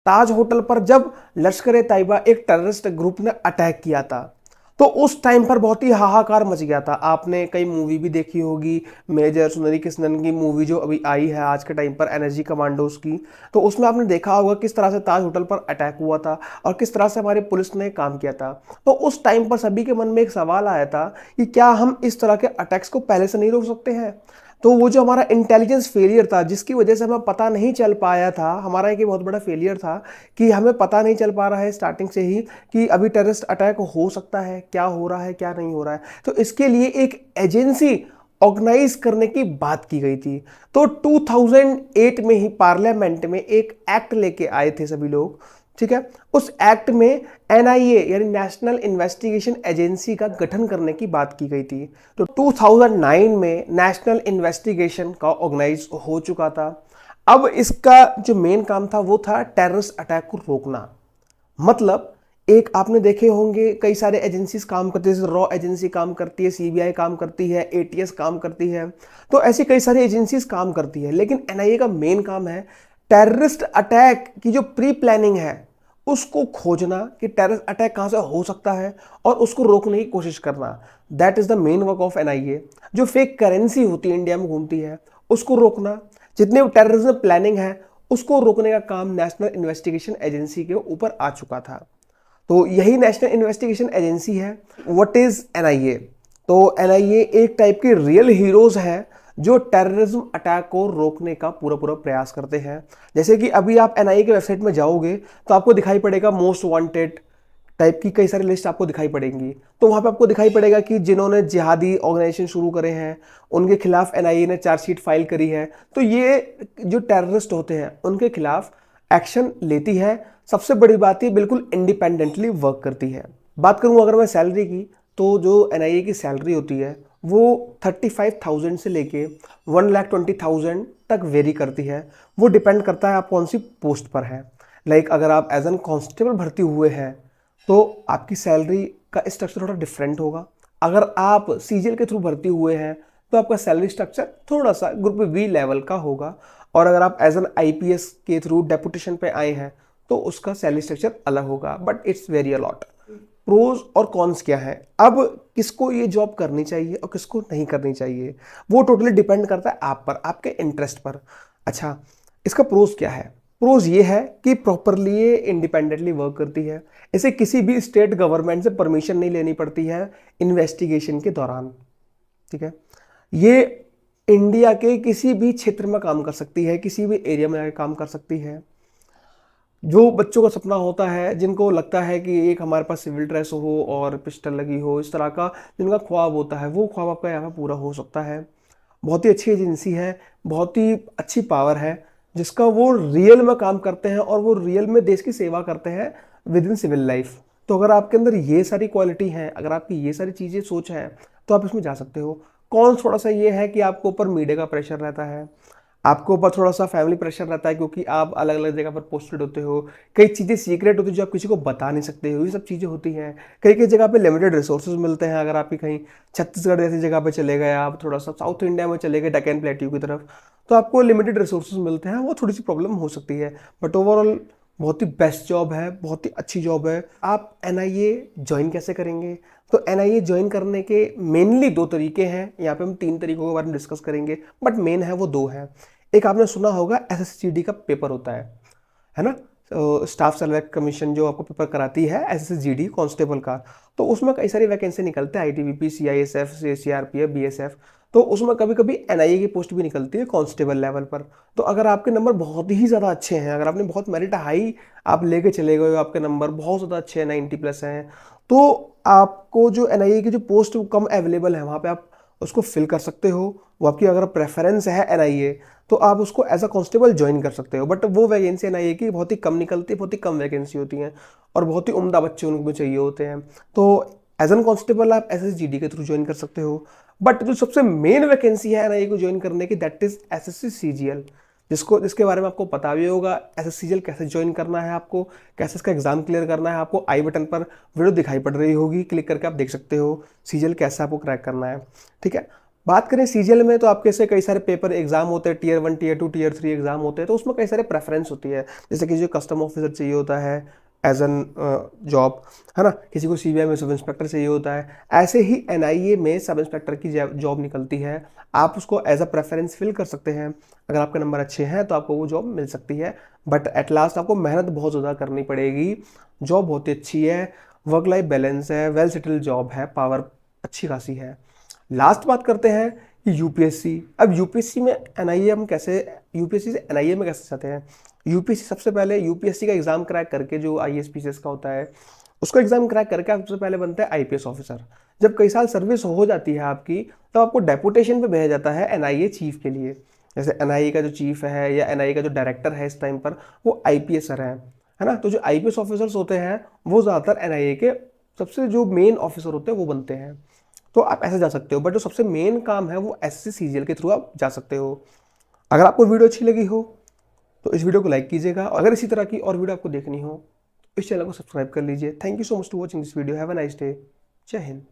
ताज hotel पर जब लश्कर ए तैयबा एक टेररिस्ट ग्रुप ने अटैक किया था, तो उस टाइम पर बहुत ही हाहाकार मच गया था। आपने कई मूवी भी देखी होगी, मेजर सुनंदन कृष्णन की मूवी जो अभी आई है आज के टाइम पर, एनर्जी कमांडोज की, तो उसमें आपने देखा होगा किस तरह से ताज होटल पर अटैक हुआ था और किस तरह से हमारी पुलिस ने काम किया था। तो उस टाइम पर सभी के मन में एक सवाल आया था कि क्या हम इस तरह के अटैक्स को पहले से नहीं रोक सकते हैं। तो वो जो हमारा इंटेलिजेंस फेलियर था, जिसकी वजह से हमें पता नहीं चल पाया था, हमारा एक बहुत बड़ा फेलियर था कि हमें पता नहीं चल पा रहा है स्टार्टिंग से ही कि अभी टेररिस्ट अटैक हो सकता है, क्या हो रहा है क्या नहीं हो रहा है। तो इसके लिए एक एजेंसी ऑर्गेनाइज करने की बात की गई थी। तो 2008 में ही पार्लियामेंट में एक एक्ट लेके आए थे सभी लोग, ठीक है। उस एक्ट में एनआईए यानी नेशनल इन्वेस्टिगेशन एजेंसी का गठन करने की बात की गई थी। तो 2009 में नेशनल इन्वेस्टिगेशन का ऑर्गेनाइज हो चुका था। अब इसका जो मेन काम था वो था टेररिस्ट अटैक को रोकना। मतलब एक आपने देखे होंगे कई सारे एजेंसीज काम करती है, जैसे रॉ एजेंसी काम करती है, सीबीआई काम करती है, एटीएस काम करती है, तो ऐसी कई सारी एजेंसीज काम करती है। लेकिन एनआईए का मेन काम है टेररिस्ट अटैक की जो प्री प्लानिंग है उसको खोजना कि टेररिस्ट अटैक कहां से हो सकता है और उसको रोकने की कोशिश करना। That is the main work of NIA. जो फेक करेंसी होती है इंडिया में घूमती है उसको रोकना, जितने टेररिज्म प्लानिंग है उसको रोकने का काम नेशनल इन्वेस्टिगेशन एजेंसी के ऊपर आ चुका था। तो यही नेशनल इन्वेस्टिगेशन एजेंसी है। What is NIA? तो एनआईए एक टाइप के रियल हीरोज हैं जो टेररिज्म अटैक को रोकने का पूरा पूरा प्रयास करते हैं। जैसे कि अभी आप एनआईए के वेबसाइट में जाओगे तो आपको दिखाई पड़ेगा मोस्ट वांटेड टाइप की कई सारी लिस्ट आपको दिखाई पड़ेंगी। तो वहां पे आपको दिखाई पड़ेगा कि जिन्होंने जिहादी ऑर्गेनाइजेशन शुरू करे हैं उनके खिलाफ एनआईए ने चार्जशीट फाइल करी है। तो ये जो टेररिस्ट होते हैं उनके खिलाफ एक्शन लेती है। सबसे बड़ी बात ये बिल्कुल इंडिपेंडेंटली वर्क करती है। बात करूं अगर मैं सैलरी की, तो जो एनआईए की सैलरी होती है वो 35,000 से लेके 1,20,000 तक वेरी करती है। वो डिपेंड करता है आप कौन सी पोस्ट पर हैं। लाइक अगर आप एज एन कांस्टेबल भर्ती हुए हैं तो आपकी सैलरी का स्ट्रक्चर थोड़ा डिफरेंट होगा। अगर आप सीजीएल के थ्रू भर्ती हुए हैं तो आपका सैलरी स्ट्रक्चर थोड़ा सा ग्रुप बी लेवल का होगा। और अगर आप एज एन आईपीएस के थ्रू डेपुटेशन पे आए हैं तो उसका सैलरी स्ट्रक्चर अलग होगा। But it's very a lot. Pros और कॉन्स क्या है, अब किसको ये जॉब करनी चाहिए और किसको नहीं करनी चाहिए, वो टोटली डिपेंड करता है आप पर, आपके इंटरेस्ट पर। अच्छा, इसका प्रोज क्या है? प्रोज ये है कि प्रॉपरली ये इंडिपेंडेंटली वर्क करती है। इसे किसी भी स्टेट गवर्नमेंट से परमिशन नहीं लेनी पड़ती है इन्वेस्टिगेशन के दौरान, ठीक है। ये इंडिया के किसी भी क्षेत्र में काम कर सकती है, किसी भी एरिया में काम कर सकती है। जो बच्चों का सपना होता है, जिनको लगता है कि एक हमारे पास सिविल ड्रेस हो और पिस्टल लगी हो, इस तरह का जिनका ख्वाब होता है, वो ख्वाब आपका यहाँ पर पूरा हो सकता है। बहुत ही अच्छी एजेंसी है, बहुत ही अच्छी पावर है जिसका वो रियल में काम करते हैं और वो रियल में देश की सेवा करते हैं विद इन सिविल लाइफ। तो अगर आपके अंदर ये सारी क्वालिटी है, अगर आपकी ये सारी चीज़ें सोच है, तो आप इसमें जा सकते हो। कौन थोड़ा सा ये है कि आपके ऊपर मीडिया का प्रेशर रहता है, आपके ऊपर थोड़ा सा फैमिली प्रेशर रहता है, क्योंकि आप अलग अलग जगह पर पोस्टेड होते हो, कई चीज़ें सीक्रेट होती है जो आप किसी को बता नहीं सकते हो, ये सब चीज़ें होती हैं। कई कई जगह पे लिमिटेड रिसोर्सेज मिलते हैं। अगर आपकी कहीं छत्तीसगढ़ जैसी जगह पे चले गए, आप थोड़ा सा साउथ इंडिया में चले गए डेक्कन प्लेट्यू की तरफ, तो आपको लिमिटेड रिसोर्सेज मिलते हैं, वो थोड़ी सी प्रॉब्लम हो सकती है। बट ओवरऑल बहुत ही बेस्ट जॉब है, बहुत ही अच्छी जॉब है। आप एनआईए ज्वाइन कैसे करेंगे? तो एनआईए ज्वाइन करने के मेनली दो तरीके हैं। यहाँ पे हम तीन तरीकों के बारे में डिस्कस करेंगे, बट मेन है वो दो हैं। एक आपने सुना होगा एसएसजीडी का पेपर होता है ना, स्टाफ सेलेक्ट कमीशन जो आपको पेपर कराती है एसएसजीडी कांस्टेबल का। तो उसमें कई सारी वैकेंसी निकलते हैं, आईटीबीपी, सीआईएसएफ, सीआरपीएफ, बीएसएफ। तो उसमें कभी कभी एनआईए की पोस्ट भी निकलती है कांस्टेबल लेवल पर। तो अगर आपके नंबर बहुत ही ज़्यादा अच्छे हैं, अगर आपने बहुत मेरिट हाई आप लेके चले गए हो, आपके नंबर बहुत ज़्यादा अच्छे हैं, 90+ हैं, तो आपको जो एनआईए की जो पोस्ट कम अवेलेबल है वहाँ पे आप उसको फिल कर सकते हो। वो आपकी अगर प्रेफरेंस है एनआईए तो आप उसको एज अ कांस्टेबल ज्वाइन कर सकते हो। बट वो वैकेंसी एनआईए की बहुत ही कम निकलती है, बहुत ही कम वैकेंसी होती हैं और बहुत ही उम्दा बच्चे उनको चाहिए होते हैं। तो एज एन कांस्टेबल आप एसएसजीडी के थ्रू ज्वाइन कर सकते हो। बट जो सबसे मेन वैकेंसी है एनआईए को ज्वाइन करने की, दैट इज एसएससी सीजीएल, जिसके बारे में आपको पता भी होगा। एसएससी सीजीएल कैसे ज्वाइन करना है, आपको कैसे इसका एग्जाम क्लियर करना है, आपको आई बटन पर वीडियो दिखाई पड़ रही होगी, क्लिक करके आप देख सकते हो सीजीएल कैसे आपको क्रैक करना है, ठीक है। बात करें सीजीएल में तो आपके से कई सारे पेपर एग्जाम होते हैं, टियर 1 टियर 2 टियर 3 एग्जाम होते हैं, तो उसमें कई सारे प्रेफरेंस होती है। जैसे कि जो कस्टम ऑफिसर चाहिए होता है एज एन जॉब, है ना, किसी को सीबीआई में सब इंस्पेक्टर चाहिए होता है, ऐसे ही एनआईए में सब इंस्पेक्टर की जॉब निकलती है। आप उसको एज अ प्रेफरेंस फिल कर सकते हैं। अगर आपके नंबर अच्छे हैं तो आपको वो जॉब मिल सकती है, बट एट लास्ट आपको मेहनत बहुत ज़्यादा करनी पड़ेगी। जॉब बहुत ही अच्छी है, वर्क लाइफ बैलेंस है, वेल सेटल्ड जॉब है, पावर अच्छी खासी है। लास्ट बात करते हैं कि यूपीएससी। अब यूपीएससी में एनआईए हम कैसे, यूपीएससी से एनआईए में कैसे जाते हैं। यूपीएससी सबसे पहले यूपीएससी का एग्जाम क्रैक करके, जो आईएएस पीसीएस का होता है उसको एग्जाम क्रैक करके आप सबसे पहले बनते हैं आईपीएस ऑफिसर। जब कई साल सर्विस हो जाती है आपकी, तो आपको डेपुटेशन पे भेजा जाता है एनआईए चीफ के लिए। जैसे एनआईए का जो चीफ है या एनआईए का जो डायरेक्टर है इस टाइम पर, वो आईपीएसर है ना। तो जो आईपीएस ऑफिसर्स होते हैं वो ज़्यादातर एनआईए के सबसे जो मेन ऑफिसर होते हैं वो बनते हैं। तो आप ऐसे जा सकते हो, बट जो सबसे मेन काम है वो एसएससी सीजीएल के थ्रू आप जा सकते हो। अगर आपको वीडियो अच्छी लगी हो तो इस वीडियो को लाइक कीजिएगा, और अगर इसी तरह की और वीडियो आपको देखनी हो तो इस चैनल को सब्सक्राइब कर लीजिए। Thank you so much to watching this video. Have a nice day. जय हिंद।